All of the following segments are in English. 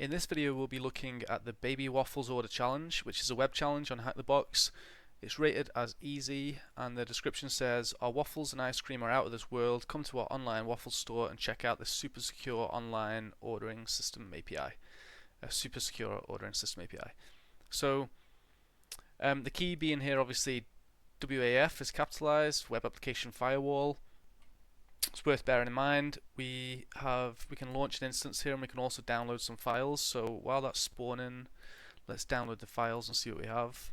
In this video we'll be looking at the Baby Waffles Order Challenge, which is a web challenge on HackTheBox. It's rated as easy, and the description says, "Our waffles and ice cream are out of this world. Come to our online waffle store and check out this super secure online ordering system API." A super secure ordering system API. So the key being here, obviously, WAF is capitalized, Web Application Firewall. It's worth bearing in mind we can launch an instance here, and we can also download some files. So while that's spawning, let's download the files and see what we have.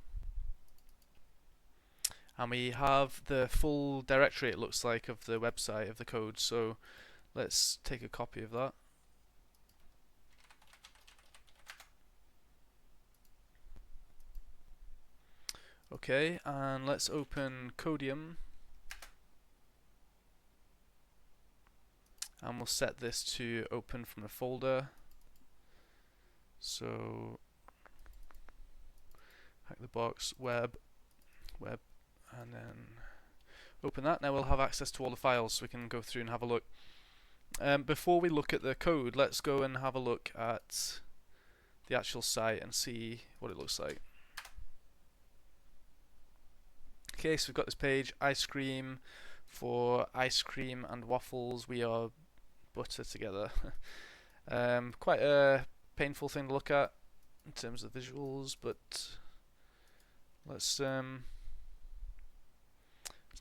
And we have the full directory, it looks like, of the website of the code. So let's take a copy of that. Okay, and let's open Codium. And we'll set this to open from the folder. So HackTheBox Web, and then open that. Now we'll have access to all the files, so we can go through and have a look. Before we look at the code, let's go and have a look at the actual site and see what it looks like. Okay, so we've got this page, ice cream. For ice cream and waffles, we are butter together. Quite a painful thing to look at in terms of visuals, but let's there's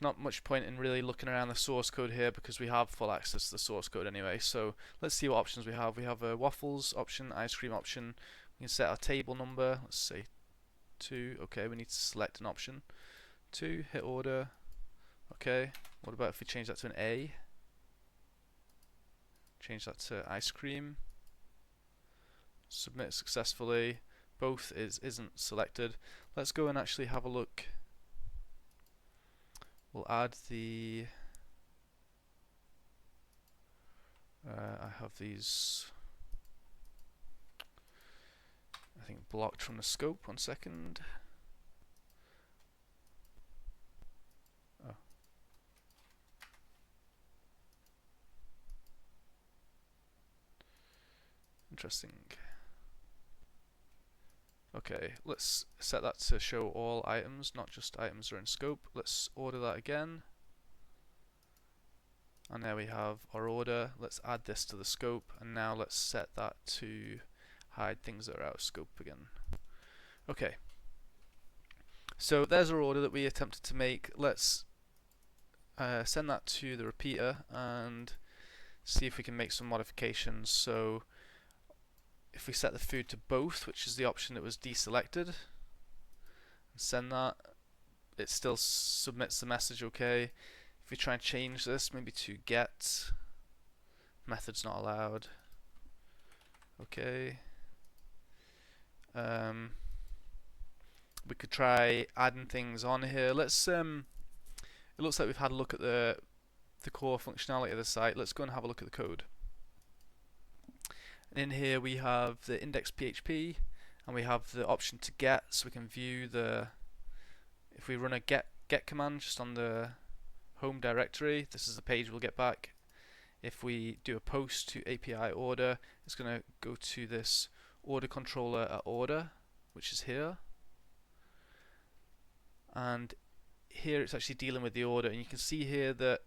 not much point in really looking around the source code here because we have full access to the source code anyway. So let's see what options we have. We have a waffles option, ice cream option. We can set our table number, let's say 2. Okay, we need to select an option. 2, hit order. Okay, what about if we change that to an A? Change that to ice cream. Submit successfully. Both isn't selected. Let's go and actually have a look. We'll add the I have these, I think, blocked from the scope. 1 second. Oh. Interesting. Okay, let's set that to show all items, not just items that are in scope. Let's order that again. And there we have our order. Let's add this to the scope, and now let's set that to hide things that are out of scope again. Okay. So there's our order that we attempted to make. Let's send that to the repeater and see if we can make some modifications. So if we set the food to both, which is the option that was deselected, and send that, it still submits the message okay. If we try and change this, maybe to get, method's not allowed. Okay. We could try adding things on here. Let's it looks like we've had a look at the core functionality of the site. Let's go and have a look at the code. And in here we have the index.php, and we have the option to get, so we can view the, if we run a get command just on the home directory, this is the page we'll get back. If we do a post to API order, it's going to go to this order controller at order, which is here. And here it's actually dealing with the order, and you can see here that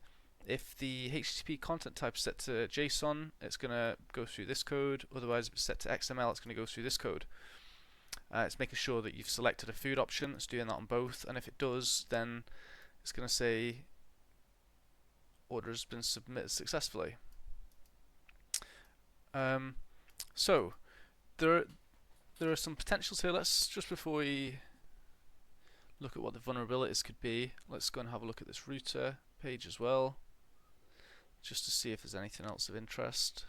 if the HTTP content type is set to JSON, it's going to go through this code. Otherwise, if it's set to XML, it's going to go through this code. It's making sure that you've selected a food option. It's doing that on both, and if it does, then it's going to say order has been submitted successfully. So there are some potentials here. Let's, just before we look at what the vulnerabilities could be, let's go and have a look at this router page as well, just to see if there's anything else of interest.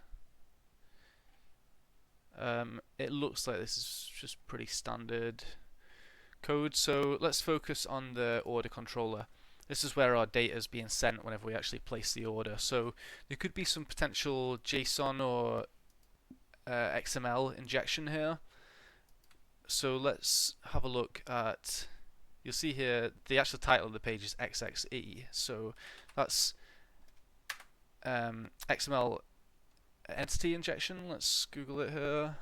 It looks like this is just pretty standard code, so let's focus on the order controller. This is where our data is being sent whenever we actually place the order. So there could be some potential JSON or XML injection here. So let's have a look at, you'll see here the actual title of the page is XXE, so that's XML Entity Injection. Let's Google it here.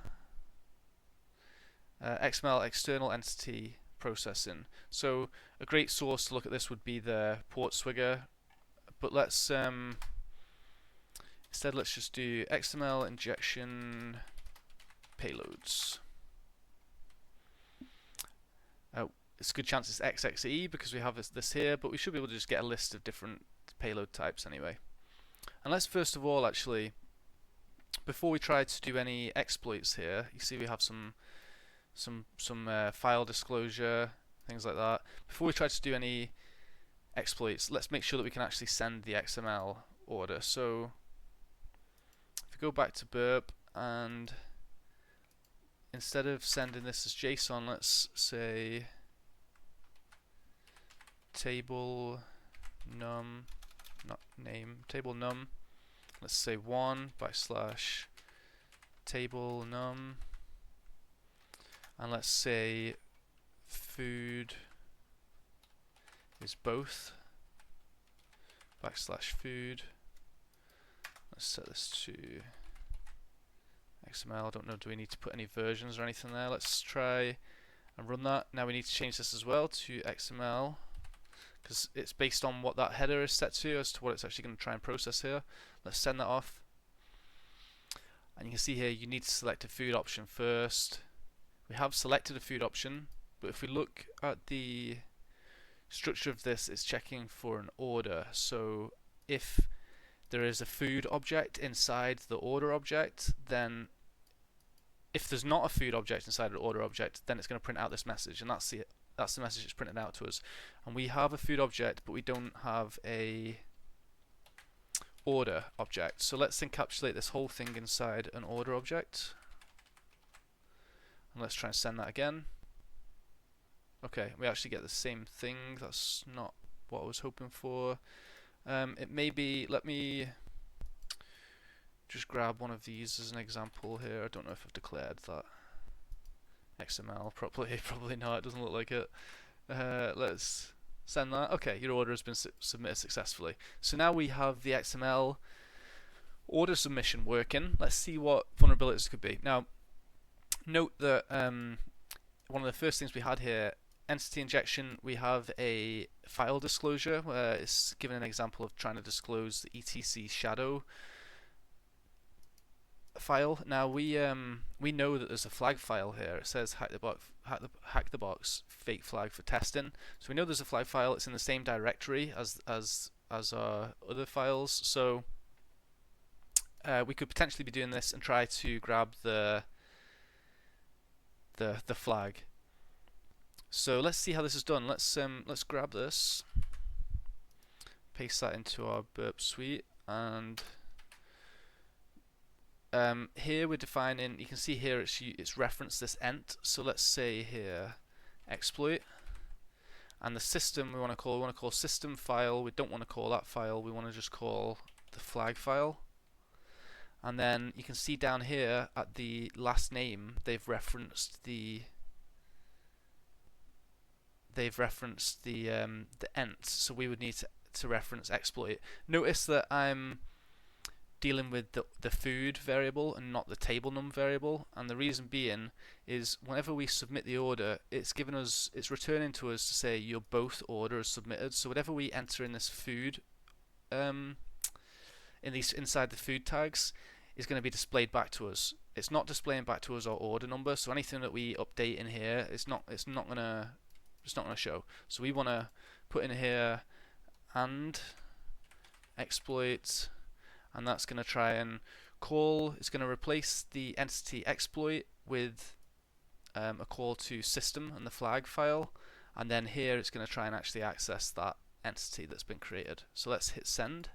XML External Entity Processing. So a great source to look at this would be the port swigger, but instead let's just do XML injection payloads. It's a good chance it's XXE because we have this here, but we should be able to just get a list of different payload types anyway. And let's first of all actually, before we try to do any exploits here, you see we have some file disclosure, things like that. Before we try to do any exploits, let's make sure that we can actually send the XML order. So if we go back to burp, and instead of sending this as JSON, let's say table num, not name, table num, let's say 1/table num, and let's say food is both /food. Let's set this to XML. I don't know, do we need to put any versions or anything there? Let's try and run that. Now we need to change this as well to XML, because it's based on what that header is set to as to what it's actually going to try and process here. Let's send that off. And you can see here you need to select a food option first. We have selected a food option, but if we look at the structure of this, it's checking for an order. So if there is a food object inside the order object, then if there's not a food object inside the order object, then it's going to print out this message, and that's the message it's printed out to us. And we have a food object, but we don't have a order object. So let's encapsulate this whole thing inside an order object. And let's try and send that again. Okay, we actually get the same thing. That's not what I was hoping for. It may be, let me just grab one of these as an example here. I don't know if I've declared that XML properly. Probably not, it doesn't look like it. Let's send that. Okay, your order has been submitted successfully. So now we have the XML order submission working. Let's see what vulnerabilities could be. Now, note that one of the first things we had here, entity injection, we have a file disclosure where it's given an example of trying to disclose the etc shadow file. Now we know that there's a flag file here. It says HackTheBox fake flag for testing. So we know there's a flag file. It's in the same directory as our other files. So we could potentially be doing this and try to grab the flag. So let's see how this is done. Let's grab this, paste that into our burp suite, and here we're defining. You can see here it's referenced this ent. So let's say here exploit, and the system we want to call system file. We don't want to call that file. We want to just call the flag file. And then you can see down here at the last name they've referenced the ent, so we would need to reference exploit. Notice that I'm dealing with the food variable and not the table num variable, and the reason being is whenever we submit the order, it's returning to us to say your both order is submitted. So whatever we enter in this food inside the food tags is going to be displayed back to us. It's not displaying back to us our order number, so anything that we update in here, it's not going to show. So we want to put in here and exploit, and that's going to try and call. It's going to replace the entity exploit with a call to system and the flag file, and then here it's going to try and actually access that entity that's been created. So let's hit send,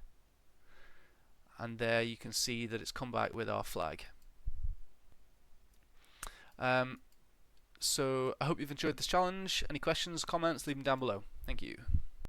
and there you can see that it's come back with our flag. So I hope you've enjoyed this challenge. Any questions, comments, leave them down below. Thank you.